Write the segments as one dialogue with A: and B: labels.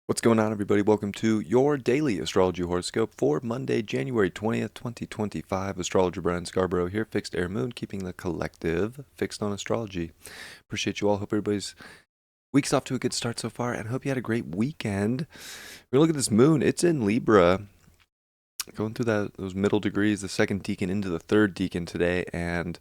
A: What's going on, everybody? Welcome to your daily astrology horoscope for Monday, January 20th, 2025. Astrologer Brian Scarborough here, fixed air moon, keeping the collective fixed on astrology. Appreciate you all. Hope everybody's week's off to a good start so far, and hope you had a great weekend. We're gonna look at this moon. It's in Libra, going through those middle degrees, the second decan into the third decan today, and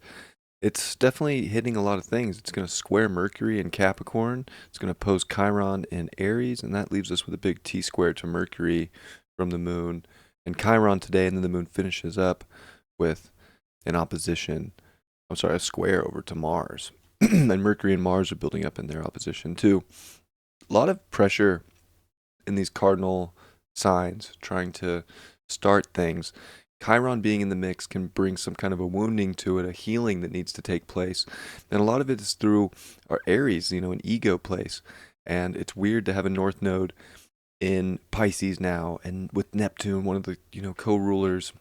A: it's definitely hitting a lot of things. It's going to square Mercury in Capricorn. It's going to oppose Chiron in Aries, and that leaves us with a big T square to Mercury from the moon. And Chiron today, and then the moon finishes up with an opposition. I'm sorry, a square over to Mars. And Mercury and Mars are building up in their opposition too. A lot of pressure in these cardinal signs trying to start things. Chiron being in the mix can bring some kind of a wounding to it, a healing that needs to take place. And a lot of it is through our Aries, an ego place. And it's weird to have a North Node in Pisces now, and with Neptune, one of the, co-rulers,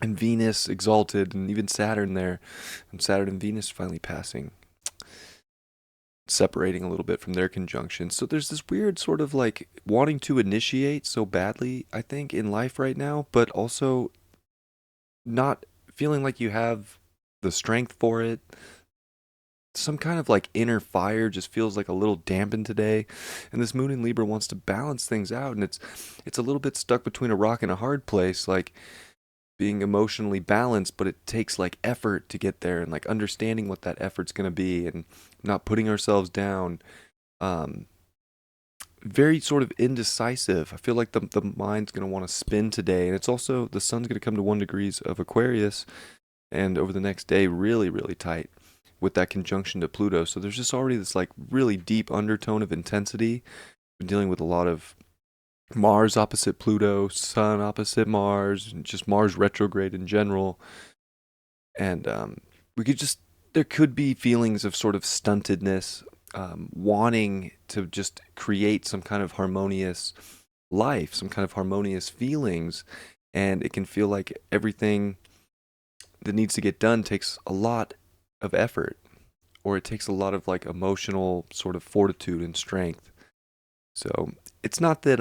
A: and Venus exalted, and even Saturn there, and Saturn and Venus finally passing, separating a little bit from their conjunction. So there's this weird sort of like wanting to initiate so badly, I think, in life right now, but also not feeling like you have the strength for it. Some kind of like inner fire just feels like a little dampened today. And this moon in Libra wants to balance things out, and it's a little bit stuck between a rock and a hard place, like being emotionally balanced, but it takes like effort to get there, and like understanding what that effort's going to be and not putting ourselves down. Um Very sort of indecisive. I feel like the mind's going to want to spin today. And it's also, the sun's going to come to 1 degrees of Aquarius, and over the next day, really, really tight with that conjunction to Pluto. So there's just already this like really deep undertone of intensity. We're dealing with a lot of Mars opposite Pluto, Sun opposite Mars, and just Mars retrograde in general. And we could just, there could be feelings of sort of stuntedness, wanting to just create some kind of harmonious life, some kind of harmonious feelings. And it can feel like everything that needs to get done takes a lot of effort, or it takes a lot of like emotional sort of fortitude and strength. So it's not that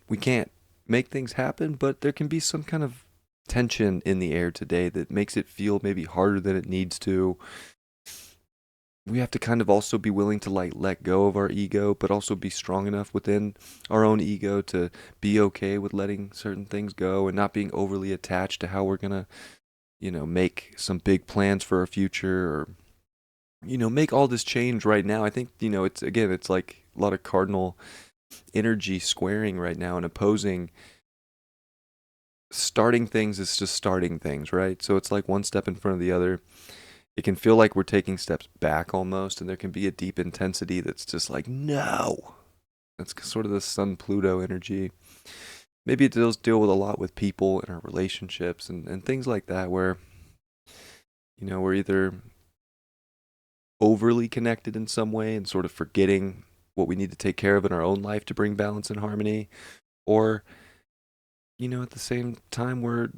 A: we can't make things happen, but there can be some kind of tension in the air today that makes it feel maybe harder than it needs to. We have to kind of also be willing to like let go of our ego, but also be strong enough within our own ego to be okay with letting certain things go and not being overly attached to how we're gonna, make some big plans for our future, or, make all this change right now. I think, it's like a lot of cardinal energy squaring right now and opposing. Starting things is just starting things, right? So it's like one step in front of the other. It can feel like we're taking steps back almost, and there can be a deep intensity that's just like, no. That's sort of the Sun Pluto energy. Maybe it does deal with a lot with people and our relationships and things like that, where, we're either overly connected in some way and sort of forgetting what we need to take care of in our own life to bring balance and harmony, or, at the same time, we're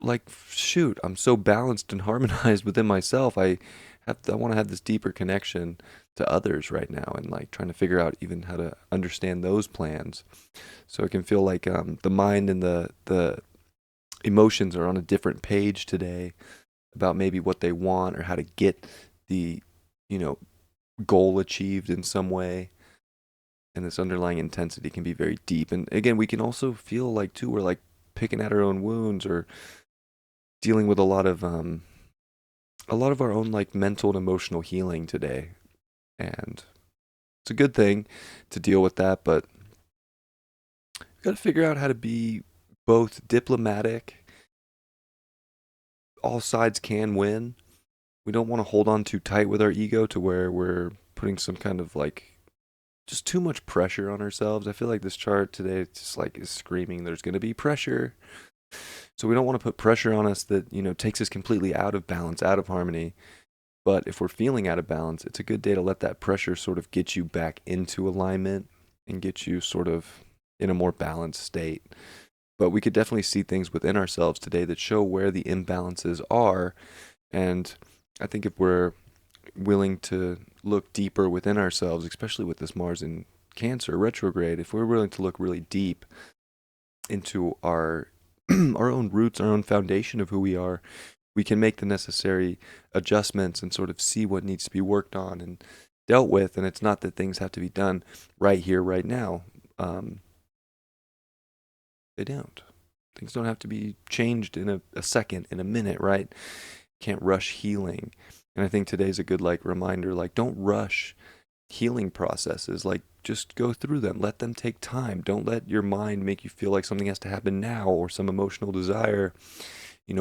A: like, shoot, I'm so balanced and harmonized within myself. I want to have this deeper connection to others right now, and like trying to figure out even how to understand those plans. So it can feel like the mind and the emotions are on a different page today about maybe what they want or how to get the, you know, goal achieved in some way. And this underlying intensity can be very deep. And again, we can also feel like too, we're like picking at our own wounds, or dealing with a lot of our own like mental and emotional healing today. And it's a good thing to deal with that, but we've got to figure out how to be both diplomatic. All sides can win. We don't want to hold on too tight with our ego to where we're putting some kind of like just too much pressure on ourselves. I feel like this chart today just like is screaming there's going to be pressure. So we don't want to put pressure on us that, takes us completely out of balance, out of harmony. But if we're feeling out of balance, it's a good day to let that pressure sort of get you back into alignment and get you sort of in a more balanced state. But we could definitely see things within ourselves today that show where the imbalances are. And I think if we're willing to look deeper within ourselves, especially with this Mars in Cancer retrograde, if we're willing to look really deep into our our own roots, our own foundation of who we are, we can make the necessary adjustments and sort of see what needs to be worked on and dealt with. And it's not that things have to be done right here, right now. They don't. Things don't have to be changed in a second, in a minute, right? Can't rush healing. And I think today's a good like reminder, like don't rush healing processes. Like just go through them. Let them take time. Don't let your mind make you feel like something has to happen now or some emotional desire,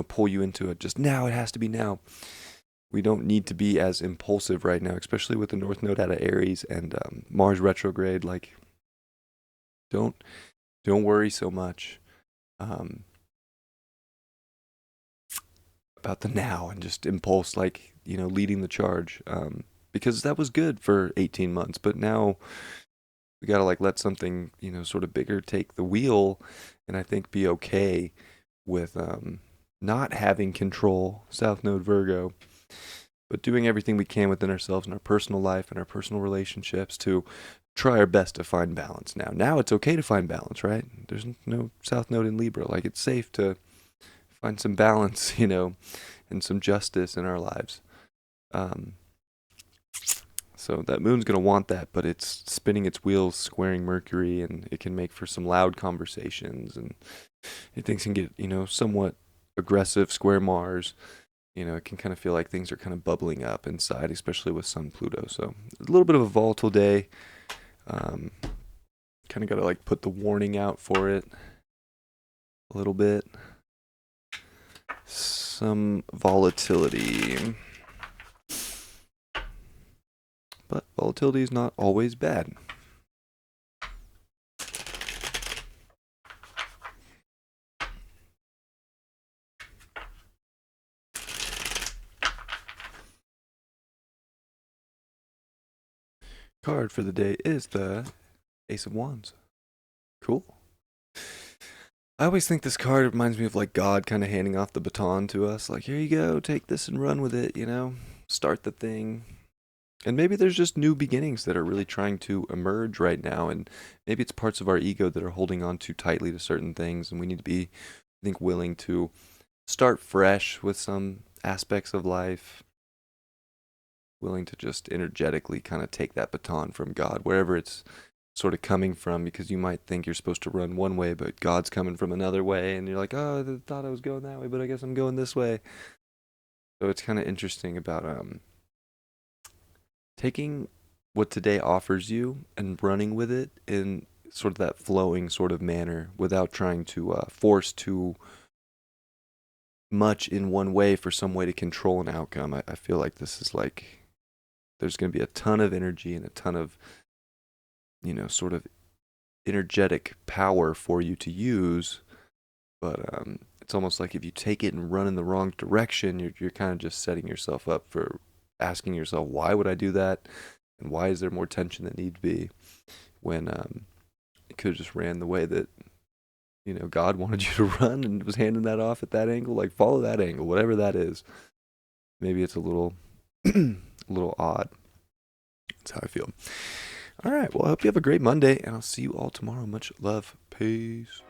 A: pull you into it. Just now, it has to be now. We don't need to be as impulsive right now, especially with the North Node out of Aries and Mars retrograde. Like, don't worry so much about the now and just impulse, like leading the charge. Because that was good for 18 months, but now we gotta like let something sort of bigger take the wheel, and I think be okay with not having control. South Node Virgo. But doing everything we can within ourselves in our personal life and our personal relationships to try our best to find balance now. Now it's okay to find balance, right? There's no South Node in Libra. Like it's safe to find some balance, and some justice in our lives. So that moon's going to want that, but it's spinning its wheels, squaring Mercury, and it can make for some loud conversations, and things can get, somewhat aggressive. Square Mars, it can kind of feel like things are kind of bubbling up inside, especially with Sun Pluto. So a little bit of a volatile day. Kind of got to like put the warning out for it a little bit. Some volatility. But volatility is not always bad. Card for the day is the Ace of Wands. Cool. I always think this card reminds me of like God kind of handing off the baton to us. Like, here you go, take this and run with it, start the thing. And maybe there's just new beginnings that are really trying to emerge right now. And maybe it's parts of our ego that are holding on too tightly to certain things. And we need to be, I think, willing to start fresh with some aspects of life. Willing to just energetically kind of take that baton from God, wherever it's sort of coming from, because you might think you're supposed to run one way, but God's coming from another way. And you're like, oh, I thought I was going that way, but I guess I'm going this way. So it's kind of interesting about taking what today offers you and running with it in sort of that flowing sort of manner without trying to force too much in one way for some way to control an outcome. I feel like this is like there's going to be a ton of energy and a ton of sort of energetic power for you to use, but it's almost like if you take it and run in the wrong direction, you're kind of just setting yourself up for asking yourself, why would I do that? And why is there more tension than need to be when it could have just ran the way that, God wanted you to run and was handing that off at that angle? Like, follow that angle, whatever that is. Maybe it's a little, a little odd. That's how I feel. All right. Well, I hope you have a great Monday, and I'll see you all tomorrow. Much love. Peace.